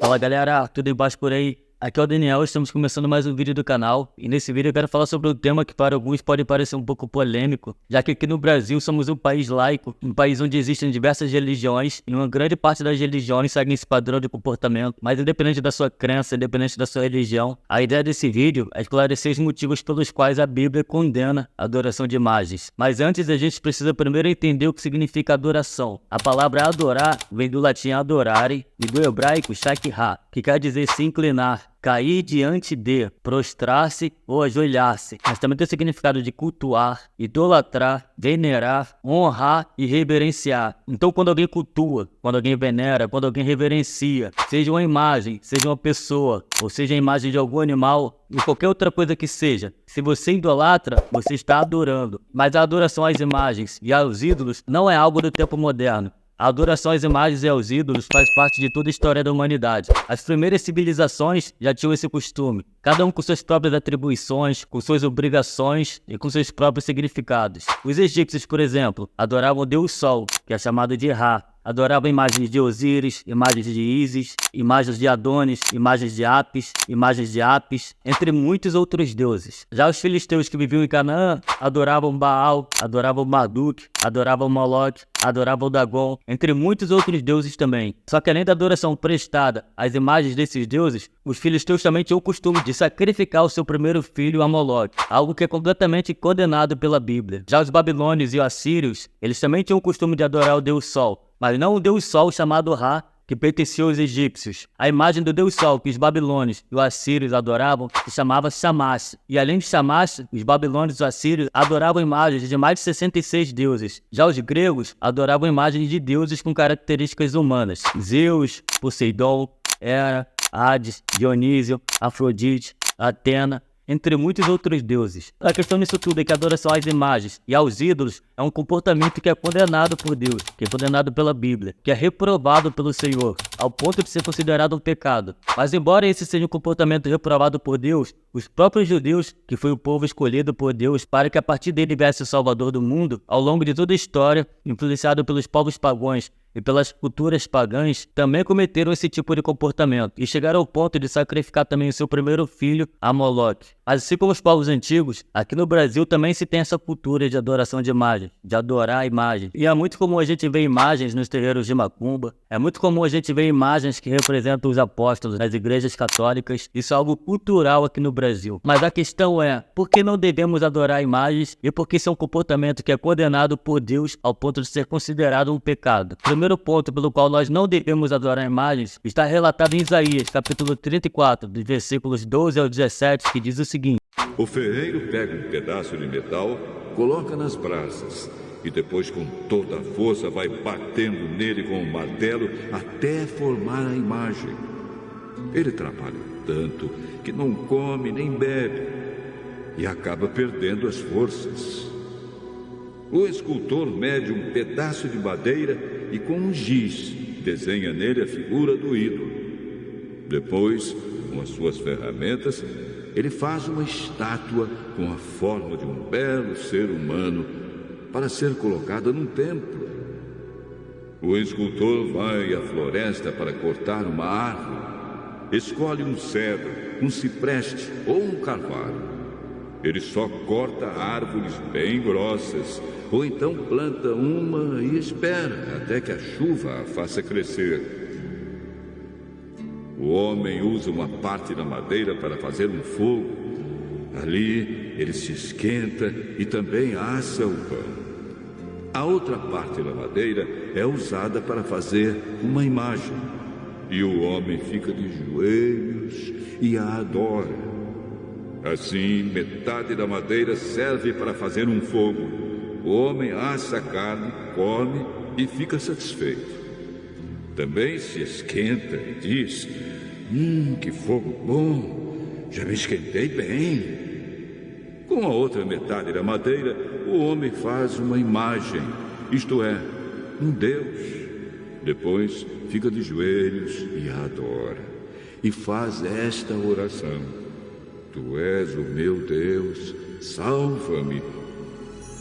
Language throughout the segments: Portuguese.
Fala galera, tudo em paz por aí? Aqui é o Daniel, estamos começando mais um vídeo do canal e nesse vídeo eu quero falar sobre um tema que para alguns pode parecer um pouco polêmico, já que aqui no Brasil somos um país laico, um país onde existem diversas religiões e uma grande parte das religiões seguem esse padrão de comportamento, mas independente da sua crença, independente da sua religião, a ideia desse vídeo é esclarecer os motivos pelos quais a Bíblia condena a adoração de imagens. Mas antes a gente precisa primeiro entender o que significa adoração. A palavra adorar vem do latim adorare e do hebraico shakirah, que quer dizer se inclinar, cair diante de, prostrar-se ou ajoelhar-se, mas também tem o significado de cultuar, idolatrar, venerar, honrar e reverenciar. Então quando alguém cultua, quando alguém venera, quando alguém reverencia, seja uma imagem, seja uma pessoa, ou seja a imagem de algum animal, ou qualquer outra coisa que seja, se você idolatra, você está adorando. Mas a adoração às imagens e aos ídolos não é algo do tempo moderno. A adoração às imagens e aos ídolos faz parte de toda a história da humanidade. As primeiras civilizações já tinham esse costume, cada um com suas próprias atribuições, com suas obrigações e com seus próprios significados. Os egípcios, por exemplo, adoravam o deus Sol, que é chamado de Ra. Adoravam imagens de Osíris, imagens de Ísis, imagens de Adonis, imagens de Apis, imagens de Apis, entre muitos outros deuses. Já os filisteus que viviam em Canaã adoravam Baal, adoravam Marduk, adoravam Moloque, adoravam Dagon, entre muitos outros deuses também. Só que além da adoração prestada às imagens desses deuses, os filisteus também tinham o costume de sacrificar o seu primeiro filho a Moloque, algo que é completamente condenado pela Bíblia. Já os babilônios e os assírios, eles também tinham o costume de adorar o deus Sol, mas não o deus Sol chamado Ra, que pertencia aos egípcios. A imagem do deus Sol que os babilônios e os assírios adoravam se chamava Shamash. E além de Shamash, os babilônios e os assírios adoravam imagens de mais de 66 deuses. Já os gregos adoravam imagens de deuses com características humanas. Zeus, Poseidon, Hera, Hades, Dionísio, Afrodite, Atena, entre muitos outros deuses. A questão nisso tudo é que a adoração às imagens e aos ídolos é um comportamento que é condenado por Deus, que é condenado pela Bíblia, que é reprovado pelo Senhor, ao ponto de ser considerado um pecado. Mas embora esse seja um comportamento reprovado por Deus, os próprios judeus, que foi o povo escolhido por Deus para que a partir dele viesse o Salvador do mundo, ao longo de toda a história, influenciado pelos povos pagãos e pelas culturas pagãs, também cometeram esse tipo de comportamento e chegaram ao ponto de sacrificar também o seu primeiro filho a Moloque. Mas assim como os povos antigos, aqui no Brasil também se tem essa cultura de adoração de imagens, de adorar a imagem. E é muito comum a gente ver imagens nos terreiros de macumba, é muito comum a gente ver imagens que representam os apóstolos nas igrejas católicas. Isso é algo cultural aqui no Brasil. Mas a questão é, por que não devemos adorar imagens e por que isso é um comportamento que é condenado por Deus ao ponto de ser considerado um pecado? O primeiro ponto pelo qual nós não devemos adorar imagens está relatado em Isaías, capítulo 34, dos versículos 12 ao 17, que diz o seguinte: O ferreiro pega um pedaço de metal, coloca nas brasas e depois com toda a força vai batendo nele com o martelo até formar a imagem. Ele trabalha tanto que não come nem bebe e acaba perdendo as forças. O escultor mede um pedaço de madeira e com um giz desenha nele a figura do ídolo. Depois, com as suas ferramentas, ele faz uma estátua com a forma de um belo ser humano para ser colocada num templo. O escultor vai à floresta para cortar uma árvore. Escolhe um cedro, um cipreste ou um carvalho. Ele só corta árvores bem grossas, ou então planta uma e espera até que a chuva a faça crescer. O homem usa uma parte da madeira para fazer um fogo. Ali ele se esquenta e também assa o pão. A outra parte da madeira é usada para fazer uma imagem. E o homem fica de joelhos e a adora. Assim, metade da madeira serve para fazer um fogo. O homem assa a carne, come e fica satisfeito. Também se esquenta e diz: que fogo bom, já me esquentei bem. Com a outra metade da madeira, o homem faz uma imagem, isto é, um Deus. Depois fica de joelhos e a adora. E faz esta oração: Tu és o meu Deus, salva-me.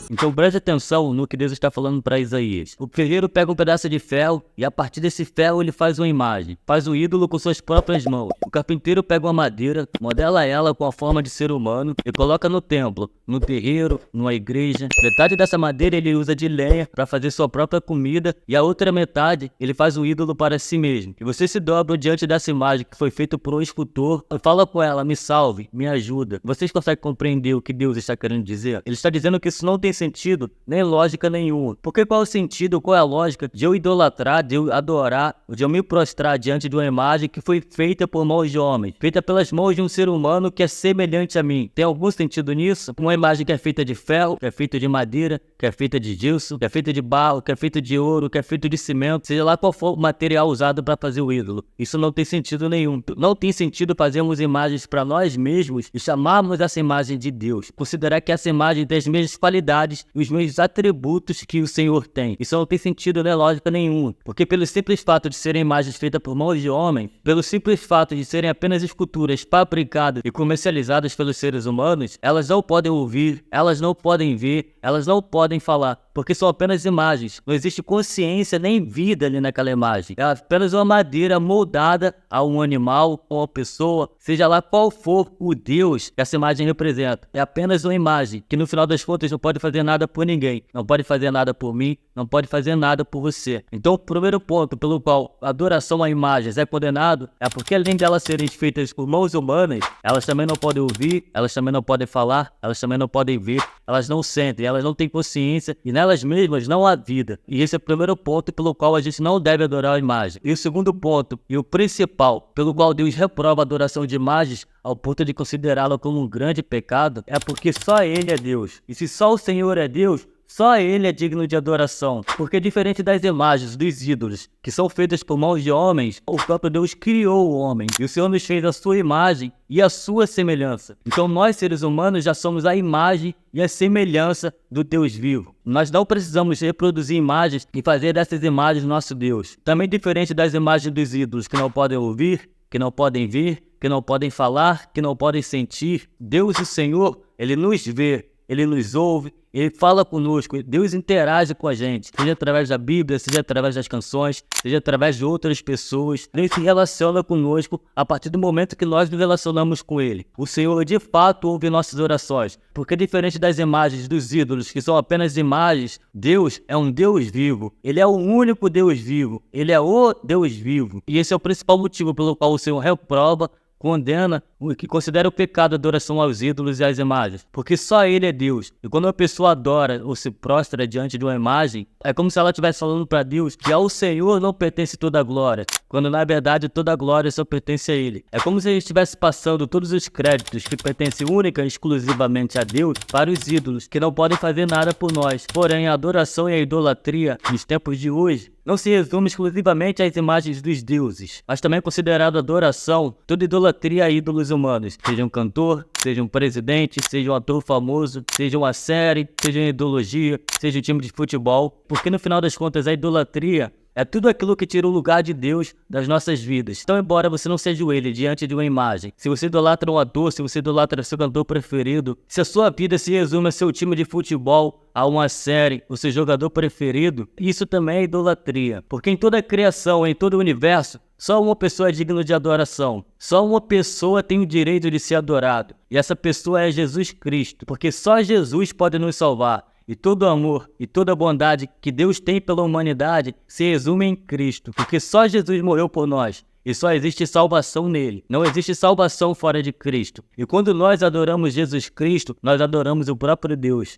Então preste atenção no que Deus está falando para Isaías. O ferreiro pega um pedaço de ferro e a partir desse ferro ele faz uma imagem, faz um ídolo com suas próprias mãos. O carpinteiro pega uma madeira, modela ela com a forma de ser humano e coloca no templo, no terreiro, numa igreja. Metade dessa madeira ele usa de lenha para fazer sua própria comida e a outra metade ele faz um ídolo para si mesmo. E você se dobra diante dessa imagem que foi feita por um escultor e fala com ela: me salve, me ajuda. Vocês conseguem compreender o que Deus está querendo dizer? Ele está dizendo que isso não tem sentido, nem lógica nenhuma. Porque qual é o sentido, qual é a lógica de eu idolatrar, de eu adorar, de eu me prostrar diante de uma imagem que foi feita por mãos de homens, feita pelas mãos de um ser humano que é semelhante a mim? Tem algum sentido nisso? Uma imagem que é feita de ferro, que é feita de madeira, que é feita de gesso, que é feita de barro, que é feita de ouro, que é feita de cimento, seja lá qual for o material usado para fazer o ídolo. Isso não tem sentido nenhum. Não tem sentido fazermos imagens para nós mesmos e chamarmos essa imagem de Deus. Considerar que essa imagem tem as mesmas qualidades e os mesmos atributos que o Senhor tem. Isso não tem sentido, nem lógica nenhuma. Porque pelo simples fato de serem imagens feitas por mãos de homens, pelo simples fato de serem apenas esculturas fabricadas e comercializadas pelos seres humanos, elas não podem ouvir, elas não podem ver, elas não podem falar, porque são apenas imagens. Não existe consciência nem vida ali naquela imagem. É apenas uma madeira moldada a um animal, a uma pessoa, seja lá qual for o Deus que essa imagem representa. É apenas uma imagem que no final das contas não pode fazer nada por ninguém, não pode fazer nada por mim, não pode fazer nada por você. Então o primeiro ponto pelo qual a adoração a imagens é condenado é porque além de elas serem feitas por mãos humanas, elas também não podem ouvir, elas também não podem falar, elas também não podem ver, elas não sentem, elas não têm consciência e nelas mesmas não há vida. E esse é o primeiro ponto pelo qual a gente não deve adorar a imagem. E o segundo ponto, e o principal, pelo qual Deus reprova a adoração de imagens ao ponto de considerá-la como um grande pecado, é porque só Ele é Deus. E se só o Senhor é Deus, só Ele é digno de adoração, porque diferente das imagens, dos ídolos, que são feitas por mãos de homens, o próprio Deus criou o homem, e o Senhor nos fez a sua imagem e a sua semelhança. Então nós, seres humanos, já somos a imagem e a semelhança do Deus vivo. Nós não precisamos reproduzir imagens e fazer dessas imagens nosso Deus. Também diferente das imagens dos ídolos, que não podem ouvir, que não podem ver, que não podem falar, que não podem sentir, Deus, o Senhor, Ele nos vê, Ele nos ouve, Ele fala conosco, Deus interage com a gente, seja através da Bíblia, seja através das canções, seja através de outras pessoas. Deus se relaciona conosco a partir do momento que nós nos relacionamos com Ele. O Senhor de fato ouve nossas orações, porque diferente das imagens dos ídolos, que são apenas imagens, Deus é um Deus vivo. Ele é o único Deus vivo, Ele é o Deus vivo. E esse é o principal motivo pelo qual o Senhor reprova, condena o que considera o pecado a adoração aos ídolos e às imagens, porque só Ele é Deus. E quando uma pessoa adora ou se prostra diante de uma imagem, é como se ela estivesse falando para Deus que ao Senhor não pertence toda a glória, quando na verdade toda a glória só pertence a Ele. É como se Ele estivesse passando todos os créditos que pertencem única e exclusivamente a Deus para os ídolos, que não podem fazer nada por nós. Porém, a adoração e a idolatria nos tempos de hoje não se resume exclusivamente às imagens dos deuses, mas também é considerado adoração toda idolatria a ídolos humanos, seja um cantor, seja um presidente, seja um ator famoso, seja uma série, seja uma ideologia, seja um time de futebol, porque no final das contas a idolatria é tudo aquilo que tira o lugar de Deus das nossas vidas. Então, embora você não se ajoelhe diante de uma imagem, se você idolatra um ator, se você idolatra seu cantor preferido, se a sua vida se resume a seu time de futebol, a uma série, o seu jogador preferido, isso também é idolatria. Porque em toda a criação, em todo o universo, só uma pessoa é digna de adoração. Só uma pessoa tem o direito de ser adorado. E essa pessoa é Jesus Cristo. Porque só Jesus pode nos salvar. E todo o amor e toda a bondade que Deus tem pela humanidade se resume em Cristo. Porque só Jesus morreu por nós. E só existe salvação nele. Não existe salvação fora de Cristo. E quando nós adoramos Jesus Cristo, nós adoramos o próprio Deus.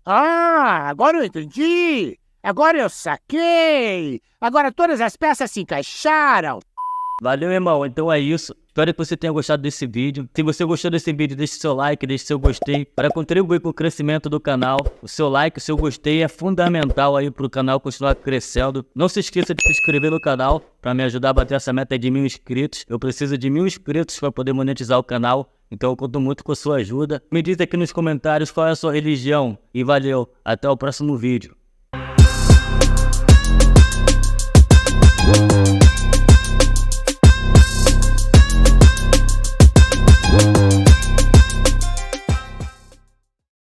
Ah, agora eu entendi! Agora eu saquei! Agora todas as peças se encaixaram! Valeu, irmão. Então é isso. Espero que você tenha gostado desse vídeo. Se você gostou desse vídeo, deixe seu like, deixe seu gostei para contribuir com o crescimento do canal. O seu like, o seu gostei é fundamental aí para o canal continuar crescendo. Não se esqueça de se inscrever no canal para me ajudar a bater essa meta de 1000 inscritos. Eu preciso de 1000 inscritos para poder monetizar o canal. Então eu conto muito com a sua ajuda. Me diz aqui nos comentários qual é a sua religião. E valeu. Até o próximo vídeo.